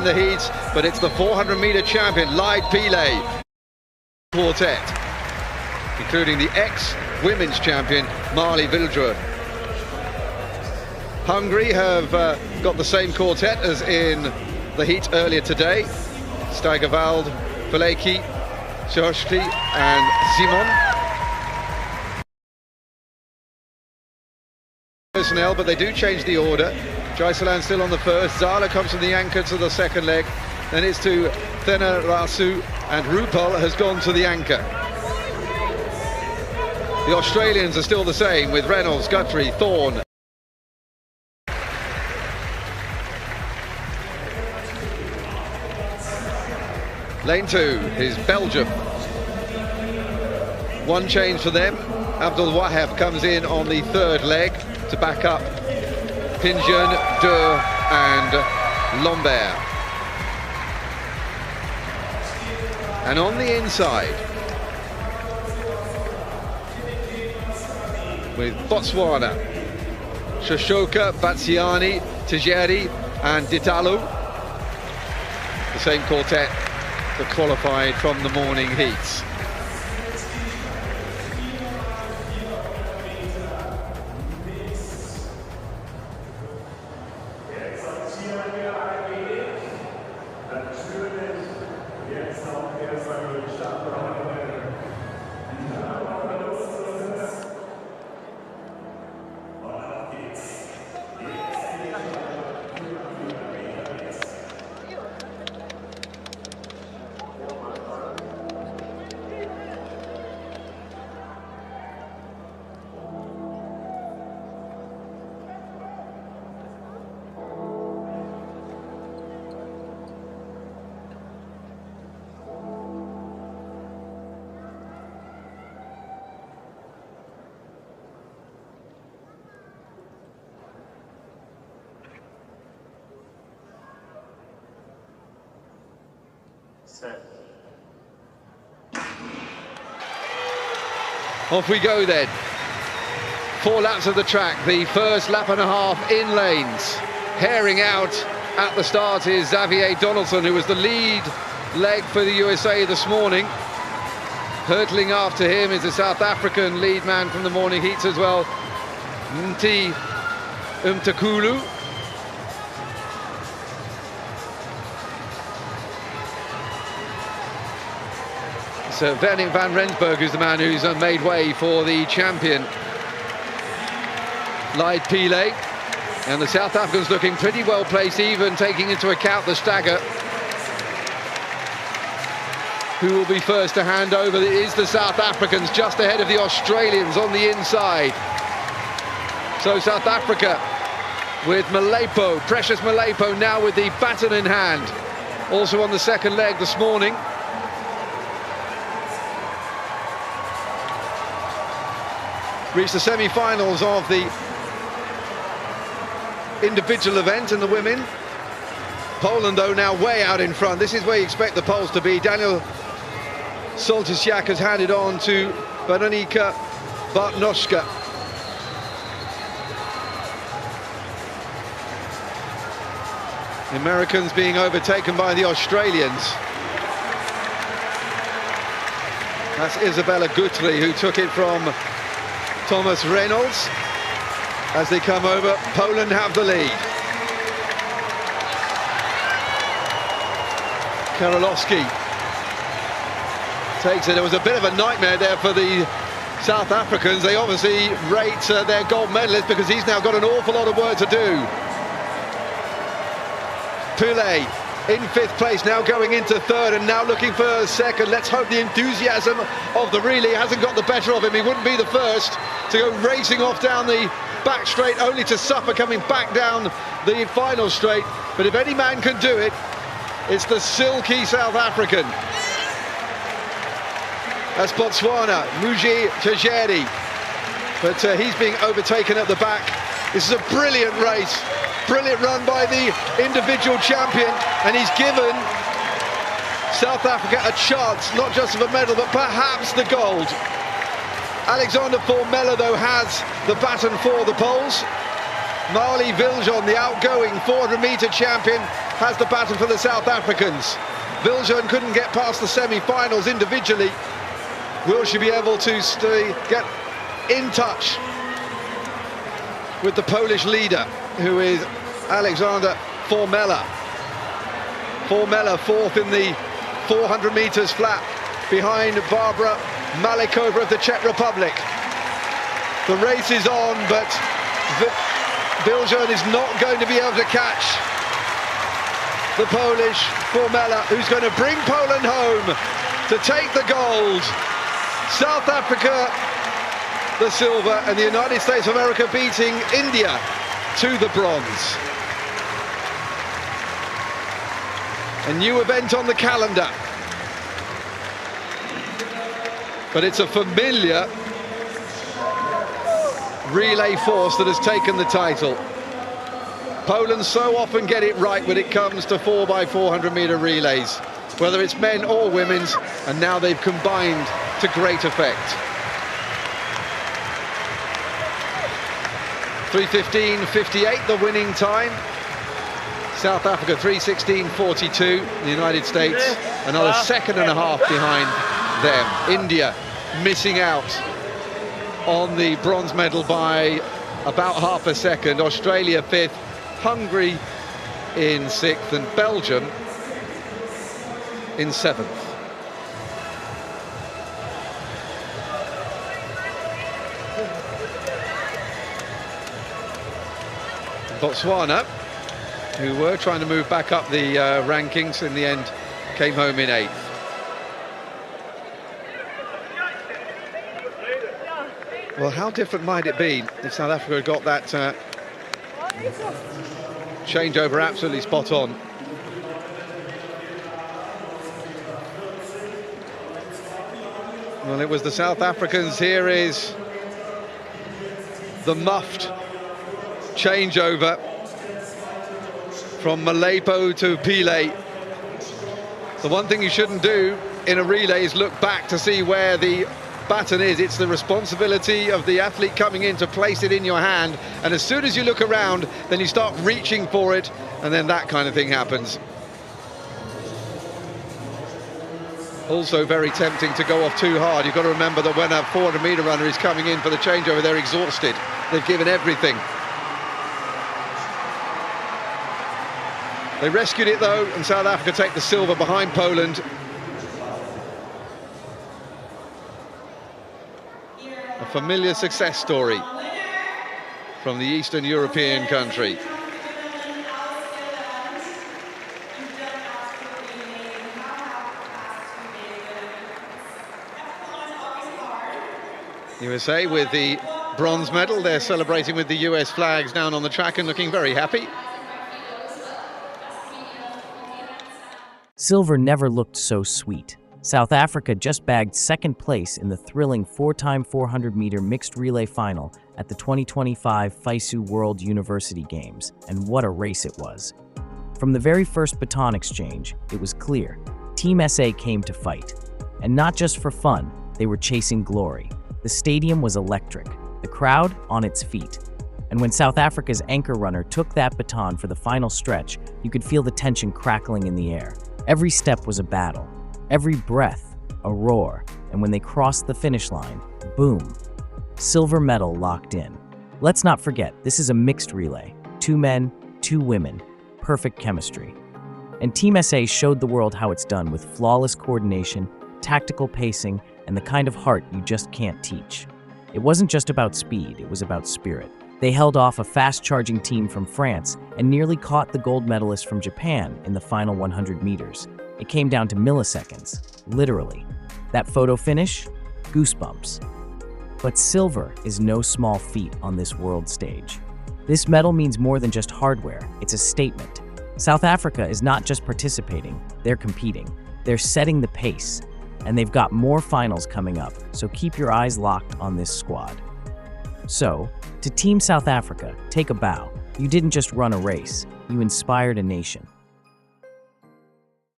won the heats, but it's the 400-meter champion, Light Pile quartet, including the ex-women's champion, Marley Vildre. Hungary have got the same quartet as in the heat earlier today. Steigerwald, Faleki, Szoszki and Simon. Personnel, but they do change the order. Jaisalan still on the first. Zala comes from the anchor to the second leg. Then it's to Thena Rasu, and Rupal has gone to the anchor. The Australians are still the same, with Reynolds, Guthrie, Thorne. Lane 2 is Belgium. One change for them. Abdul Wahab comes in on the third leg to back up Pinjan, Dur and Lombert. And on the inside, with Botswana, Shoshoka, Batsiani, Tijeri and Ditalu, the same quartet that qualified from the morning heats. Off we go then. 4 laps of the track, the first lap and a half in lanes. Herring out at the start is Xavier Donaldson, who was the lead leg for the USA this morning. Hurtling after him is the South African lead man from the morning heats as well, Mti Umtakulu. So Vernon van Rensburg is the man who's made way for the champion, Light Pile. And the South Africans looking pretty well placed, even taking into account the stagger. Who will be first to hand over is the South Africans, just ahead of the Australians on the inside. So South Africa with Malepo, Precious Malepo now with the baton in hand. Also on the second leg this morning. Reached the semi-finals of the individual event in the women. Poland, though, now way out in front. This is where you expect the Poles to be. Daniel Soltysiak has handed on to Weronika Bartnoszka. The Americans being overtaken by the Australians. That's Isabella Guthrie, who took it from Thomas Reynolds. As they come over, Poland have the lead. Karolowski takes it. It was a bit of a nightmare there for the South Africans. They obviously rate their gold medalist, because he's now got an awful lot of work to do. Pule in 5th place, now going into 3rd and now looking for 2nd. Let's hope the enthusiasm of the relay hasn't got the better of him. He wouldn't be the first to go racing off down the back straight, only to suffer coming back down the final straight. But if any man can do it, it's the silky South African. That's Botswana, Muji Tejeri. But he's being overtaken at the back. This is a brilliant race. Brilliant run by the individual champion, and he's given South Africa a chance, not just of a medal, but perhaps the gold. Alexander Formella, though, has the baton for the Poles. Marley Viljoen, the outgoing 400-meter champion, has the baton for the South Africans. Viljoen couldn't get past the semi-finals individually. Will she be able to get in touch with the Polish leader, who is Alexander Formella? Formella fourth in the 400 meters flat, behind Barbara Malikova of the Czech Republic. The race is on, but Viljoen is not going to be able to catch the Polish Formella, who's going to bring Poland home to take the gold. South Africa the silver, and the United States of America beating India to the bronze. A new event on the calendar, but it's a familiar relay force that has taken the title. Poland so often get it right when it comes to 4x400 meter relays, whether it's men or women's, and now they've combined to great effect. 3:15.58 the winning time. South Africa 3:16.42. The United States another second and a half behind them. India missing out on the bronze medal by about half a second. Australia fifth, Hungary in sixth, and Belgium in seventh. Botswana, who were trying to move back up the rankings, in the end came home in eighth. Well, how different might it be if South Africa had got that changeover absolutely spot on? Well, it was the South Africans. Here is the muffed changeover from Malepo to Pile. The one thing you shouldn't do in a relay is look back to see where the baton is. It's the responsibility of the athlete coming in to place it in your hand, and as soon as you look around, then you start reaching for it, and then that kind of thing happens. Also very tempting to go off too hard. You've got to remember that when a 400-meter runner is coming in for the changeover, they're exhausted. They've given everything. They rescued it though, and South Africa take the silver behind Poland. A familiar success story from the Eastern European country. USA with the bronze medal. They're celebrating with the US flags down on the track and looking very happy. Silver never looked so sweet. South Africa just bagged second place in the thrilling 4x400-meter mixed relay final at the 2025 FISU World University Games, and what a race it was. From the very first baton exchange, it was clear Team SA came to fight. And not just for fun, they were chasing glory. The stadium was electric, the crowd on its feet. And when South Africa's anchor runner took that baton for the final stretch, you could feel the tension crackling in the air. Every step was a battle, every breath a roar, and when they crossed the finish line, boom, silver medal locked in. Let's not forget, this is a mixed relay. 2 men, 2 women, perfect chemistry. And Team SA showed the world how it's done with flawless coordination, tactical pacing, and the kind of heart you just can't teach. It wasn't just about speed, it was about spirit. They held off a fast-charging team from France and nearly caught the gold medalist from Japan in the final 100 meters. It came down to milliseconds, literally. That photo finish? Goosebumps. But silver is no small feat on this world stage. This medal means more than just hardware, it's a statement. South Africa is not just participating, they're competing. They're setting the pace, and they've got more finals coming up, so keep your eyes locked on this squad. So, to Team South Africa, take a bow. You didn't just run a race, you inspired a nation.